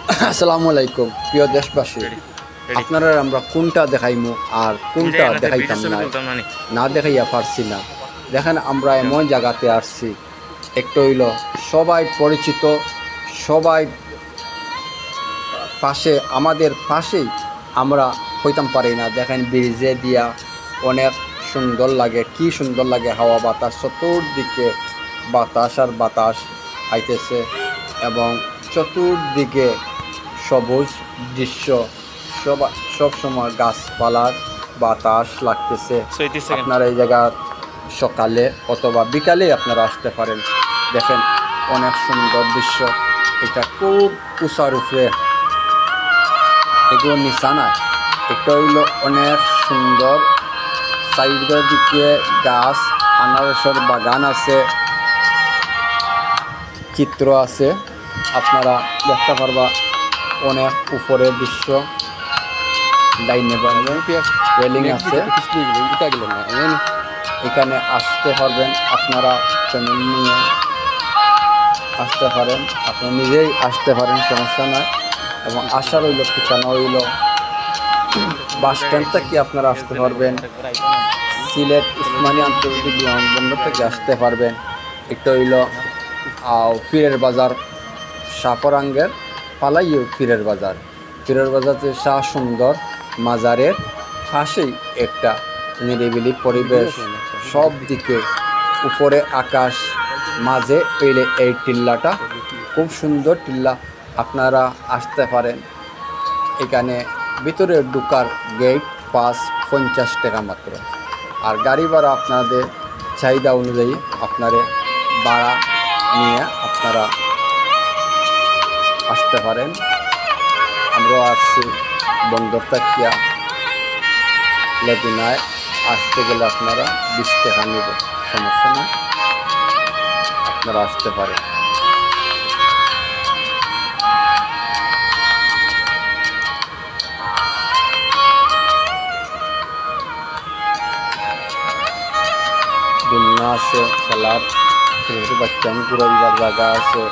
আসসালামু আলাইকুম প্রিয় দেশবাসী, আপনারা আমরা কোনটা দেখাইমু আর কোনটা দেখাইতাম না, না দেখাইয়া পারছি না। দেখেন আমরা এমন জায়গাতে আসছি, একটা হইল সবাই পরিচিত, সবাই পাশে, আমাদের পাশেই, আমরা হইতাম পারি না। দেখেন ব্রিজে দিয়া অনেক সুন্দর লাগে, কি সুন্দর লাগে, হাওয়া বাতাস, চতুর্দিকে বাতাস আর বাতাস আইতেছে এবং চতুর্দিকে সবুজ দৃশ্য, সব সময় গাছপালার বাতাস লাগতেছে। আপনারা এই জায়গা সকালে অথবা বিকালে আপনারা আসতে পারেন। দেখেন অনেক সুন্দর দৃশ্য, এটা খুব উঁচার উপরে, এগুলো নিশানা। এটা হইল অনেক সুন্দর, সাইডের দিকে গাছ, আনারসের বাগান আছে, চিত্র আছে, আপনারা দেখতে পারবা অনেক উপরের দৃশ্য। লাইনে রেলিং আছে, এখানে আসতে পারবেন আপনারা, ফ্যামিলি নিয়ে আসতে পারেন, আপনি নিজেই আসতে পারেন, সমস্যা নয়। এবং আসার হইল ঠিকানা হইল বাস স্ট্যান্ড থেকে আপনারা আসতে পারবেন, সিলেট উসমানী আন্তর্জাতিক বিমানবন্দর থেকে আসতে পারবেন। একটা হইল পীরের বাজার, সাপরাঙ্গের পালাইও পীরের বাজার। পীরের বাজারে শাহ সুন্দর মাজারের পাশেই একটা নিরিবিলি পরিবেশ, সব দিকে উপরে আকাশ, মাঝে পেলে এই টিল্লাটা, খুব সুন্দর টিল্লা। আপনারা আসতে পারেন। এখানে ভিতরে ঢুকার গেট পাস 50 টাকা মাত্র, আর গাড়ি ভাড়া আপনাদের চাহিদা অনুযায়ী আপনারা ভাড়া নিয়ে আপনারা আসতে পারেন। আমরাও আসছি বন্দর থাকিয়া লেগুনায়, আসতে গেলে আপনারা 20 টাকা নেব, সমস্যা না, আপনারা আসতে পারেন। দুনিয়া আছে খেলার, ছোটো ছোটো বাচ্চা ঘুরে দিবার জায়গা আছে।